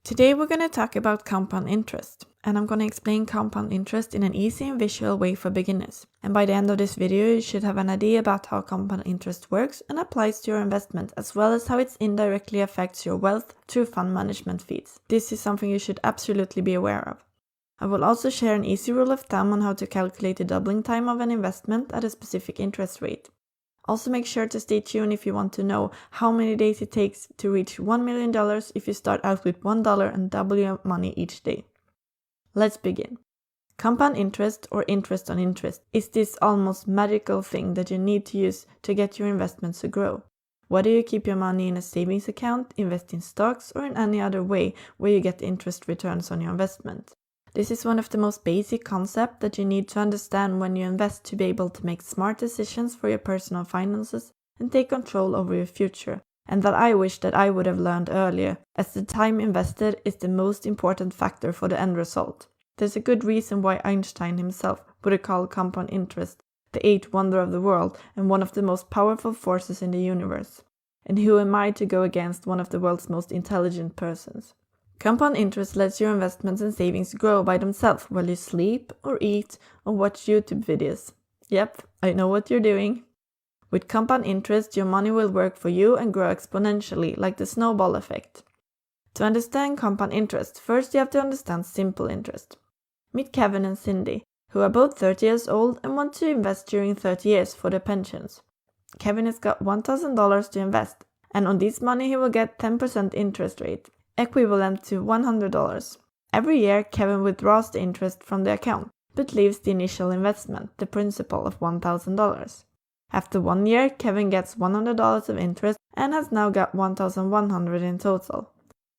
Today we're going to talk about compound interest, and I'm going to explain compound interest in an easy and visual way for beginners. And by the end of this video, you should have an idea about how compound interest works and applies to your investment, as well as how it indirectly affects your wealth through fund management fees. This is something you should absolutely be aware of. I will also share an easy rule of thumb on how to calculate the doubling time of an investment at a specific interest rate. Also make sure to stay tuned if you want to know how many days it takes to reach $1 million if you start out with $1 and double your money each day. Let's begin. Compound interest, or interest on interest, is this almost magical thing that you need to use to get your investments to grow. Whether you keep your money in a savings account, invest in stocks, or in any other way where you get interest returns on your investment. This is one of the most basic concepts that you need to understand when you invest to be able to make smart decisions for your personal finances and take control over your future, and that I wish that I would have learned earlier, as the time invested is the most important factor for the end result. There's a good reason why Einstein himself would have called compound interest the eighth wonder of the world and one of the most powerful forces in the universe. And who am I to go against one of the world's most intelligent persons? Compound interest lets your investments and savings grow by themselves while you sleep or eat or watch YouTube videos. Yep, I know what you're doing. With compound interest, your money will work for you and grow exponentially, like the snowball effect. To understand compound interest, first you have to understand simple interest. Meet Kevin and Cindy, who are both 30 years old and want to invest during 30 years for their pensions. Kevin has got $1,000 to invest, and on this money he will get 10% interest rate, equivalent to $100. Every year, Kevin withdraws the interest from the account, but leaves the initial investment, the principal of $1,000. After 1 year, Kevin gets $100 of interest and has now got $1,100 in total.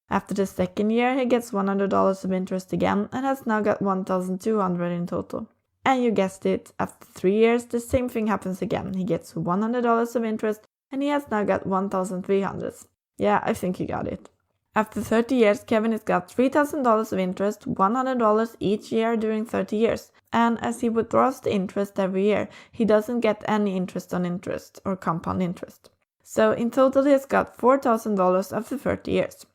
After the second year, he gets $100 of interest again and has now got $1,200 in total. And you guessed it, after 3 years, the same thing happens again. He gets $100 of interest and he has now got $1,300. Yeah, I think you got it. After 30 years, Kevin has got $3,000 of interest, $100 each year during 30 years. And as he withdraws the interest every year, he doesn't get any interest on interest, or compound interest. So in total, he has got $4,000 after 30 years.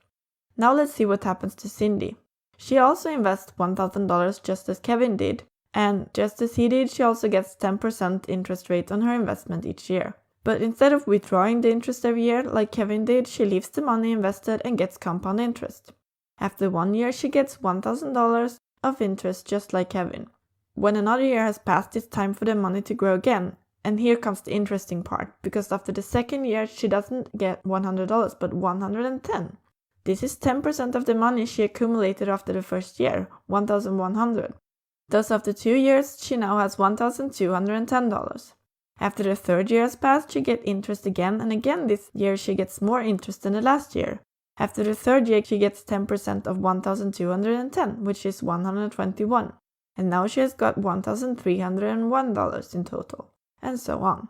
Now let's see what happens to Cindy. She also invests $1,000 just as Kevin did. And just as he did, she also gets 10% interest rate on her investment each year. But instead of withdrawing the interest every year like Kevin did, she leaves the money invested and gets compound interest. After 1 year, she gets $1,000 of interest just like Kevin. When another year has passed, it's time for the money to grow again. And here comes the interesting part, because after the second year, she doesn't get $100 but $110. This is 10% of the money she accumulated after the first year, $1,100. Thus after 2 years, she now has $1,210. After the third year has passed, she gets interest again, and again this year she gets more interest than the last year. After the third year, she gets 10% of $1,210, which is $121. And now she has got $1,301 in total, and so on.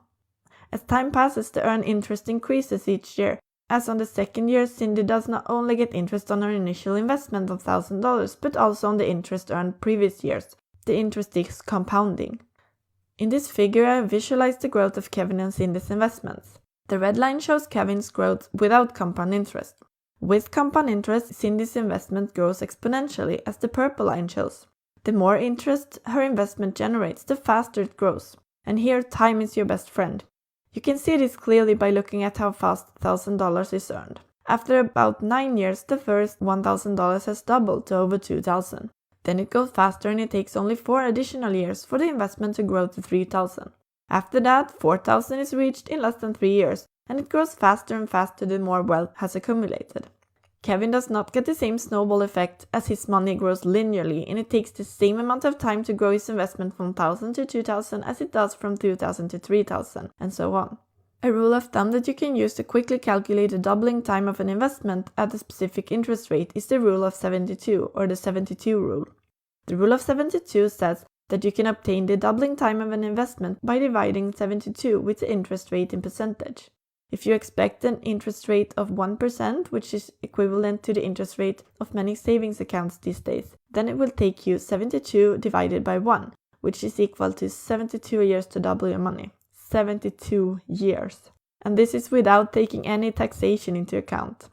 As time passes, the earned interest increases each year. As on the second year, Cindy does not only get interest on her initial investment of $1,000, but also on the interest earned previous years. The interest is compounding. In this figure, I visualize the growth of Kevin and Cindy's investments. The red line shows Kevin's growth without compound interest. With compound interest, Cindy's investment grows exponentially, as the purple line shows. The more interest her investment generates, the faster it grows. And here, time is your best friend. You can see this clearly by looking at how fast $1,000 is earned. After about 9 years, the first $1,000 has doubled to over $2,000. Then it goes faster and it takes only 4 additional years for the investment to grow to $3,000. After that, $4,000 is reached in less than 3 years, and it grows faster and faster the more wealth has accumulated. Kevin does not get the same snowball effect, as his money grows linearly, and it takes the same amount of time to grow his investment from $1,000 to $2,000 as it does from $2,000 to $3,000, and so on. A rule of thumb that you can use to quickly calculate the doubling time of an investment at a specific interest rate is the rule of 72, or the 72 rule. The rule of 72 says that you can obtain the doubling time of an investment by dividing 72 with the interest rate in percentage. If you expect an interest rate of 1%, which is equivalent to the interest rate of many savings accounts these days, then it will take you 72 divided by 1, which is equal to 72 years to double your money. 72 years. And this is without taking any taxation into account.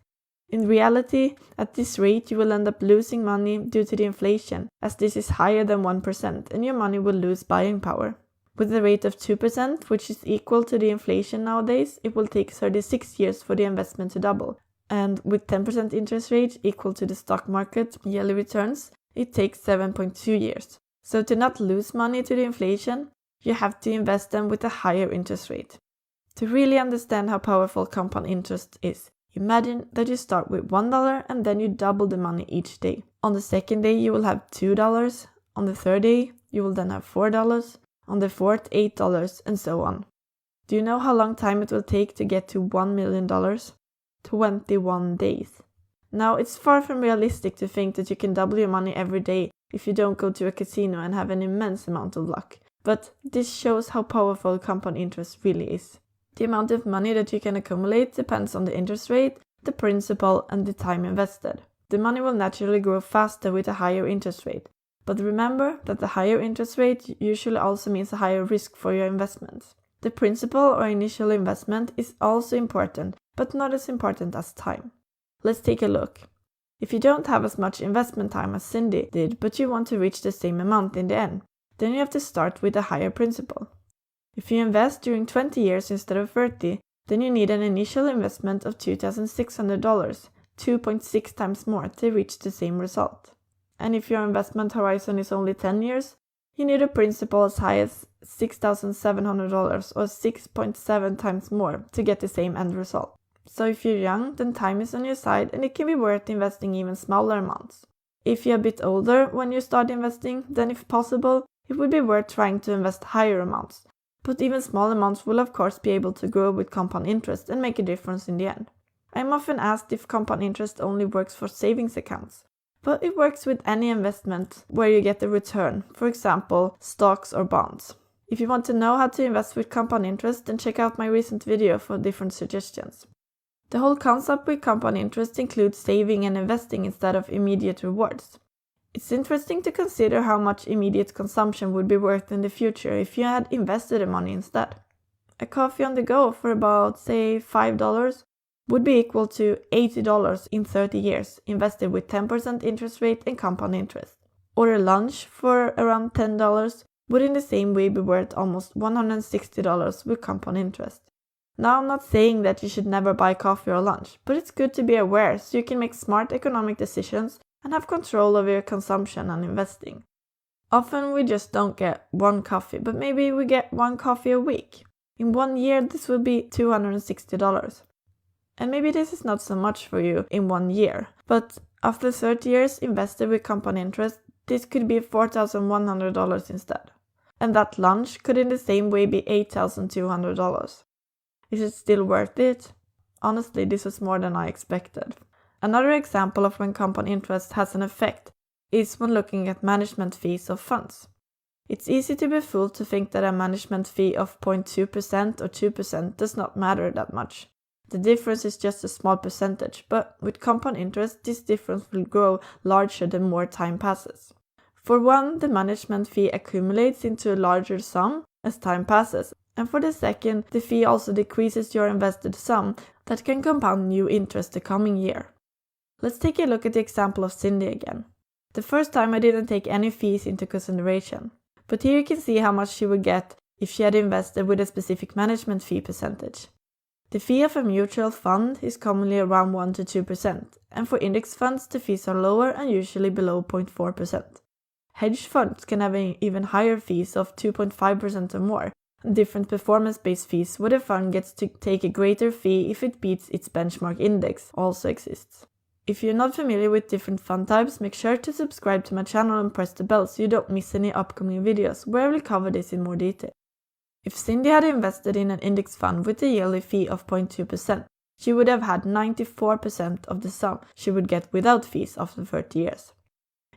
In reality, at this rate you will end up losing money due to the inflation, as this is higher than 1% and your money will lose buying power. With a rate of 2%, which is equal to the inflation nowadays, it will take 36 years for the investment to double. And with 10% interest rate equal to the stock market yearly returns, it takes 7.2 years. So to not lose money to the inflation, you have to invest them with a higher interest rate. To really understand how powerful compound interest is, imagine that you start with $1 and then you double the money each day. On the second day you will have $2, on the third day you will then have $4, on the fourth $8, and so on. Do you know how long time it will take to get to $1 million? 21 days. Now, it's far from realistic to think that you can double your money every day if you don't go to a casino and have an immense amount of luck. But this shows how powerful compound interest really is. The amount of money that you can accumulate depends on the interest rate, the principal, and the time invested. The money will naturally grow faster with a higher interest rate. But remember that the higher interest rate usually also means a higher risk for your investments. The principal or initial investment is also important, but not as important as time. Let's take a look. If you don't have as much investment time as Cindy did, but you want to reach the same amount in the end, then you have to start with a higher principal. If you invest during 20 years instead of 30, then you need an initial investment of $2,600, 2.6 times more to reach the same result. And if your investment horizon is only 10 years, you need a principal as high as $6,700 or 6.7 times more to get the same end result. So if you're young, then time is on your side and it can be worth investing even smaller amounts. If you're a bit older when you start investing, then if possible, it would be worth trying to invest higher amounts. But even small amounts will of course be able to grow with compound interest and make a difference in the end. I'm often asked if compound interest only works for savings accounts. But it works with any investment where you get a return, for example, stocks or bonds. If you want to know how to invest with compound interest, then check out my recent video for different suggestions. The whole concept with compound interest includes saving and investing instead of immediate rewards. It's interesting to consider how much immediate consumption would be worth in the future if you had invested the money instead. A coffee on the go for about, say, $5 would be equal to $80 in 30 years, invested with 10% interest rate and compound interest. Or a lunch for around $10 would in the same way be worth almost $160 with compound interest. Now, I'm not saying that you should never buy coffee or lunch, but it's good to be aware so you can make smart economic decisions and have control over your consumption and investing. Often we just don't get one coffee, but maybe we get one coffee a week. In 1 year, this would be $260. And maybe this is not so much for you in 1 year, but after 30 years invested with compound interest, this could be $4,100 instead. And that lunch could in the same way be $8,200. Is it still worth it? Honestly, this was more than I expected. Another example of when compound interest has an effect is when looking at management fees of funds. It's easy to be fooled to think that a management fee of 0.2% or 2% does not matter that much. The difference is just a small percentage, but with compound interest, this difference will grow larger the more time passes. For one, the management fee accumulates into a larger sum as time passes, and for the second, the fee also decreases your invested sum that can compound new interest the coming year. Let's take a look at the example of Cindy again. The first time I didn't take any fees into consideration, but here you can see how much she would get if she had invested with a specific management fee percentage. The fee of a mutual fund is commonly around 1 to 2%, and for index funds the fees are lower and usually below 0.4%. Hedge funds can have even higher fees of 2.5% or more, and different performance-based fees where the fund gets to take a greater fee if it beats its benchmark index also exists. If you're not familiar with different fund types, make sure to subscribe to my channel and press the bell so you don't miss any upcoming videos where I will cover this in more detail. If Cindy had invested in an index fund with a yearly fee of 0.2%, she would have had 94% of the sum she would get without fees after 30 years.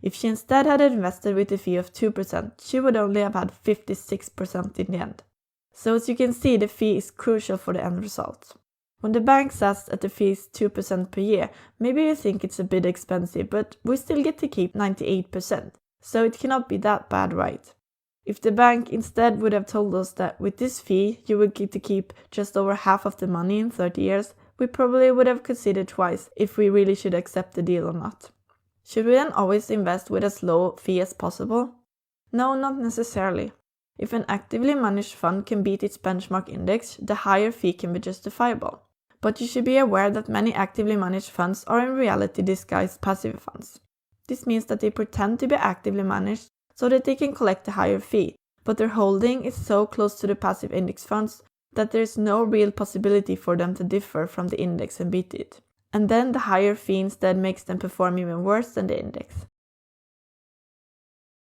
If she instead had invested with a fee of 2%, she would only have had 56% in the end. So as you can see, the fee is crucial for the end result. When the bank says that the fee is 2% per year, maybe you think it's a bit expensive, but we still get to keep 98%, so it cannot be that bad, right? If the bank instead would have told us that with this fee you would get to keep just over half of the money in 30 years, we probably would have considered twice if we really should accept the deal or not. Should we then always invest with as low fee as possible? No, not necessarily. If an actively managed fund can beat its benchmark index, the higher fee can be justifiable. But you should be aware that many actively managed funds are in reality disguised passive funds. This means that they pretend to be actively managed so that they can collect a higher fee, but their holding is so close to the passive index funds that there is no real possibility for them to differ from the index and beat it. And then the higher fee instead makes them perform even worse than the index.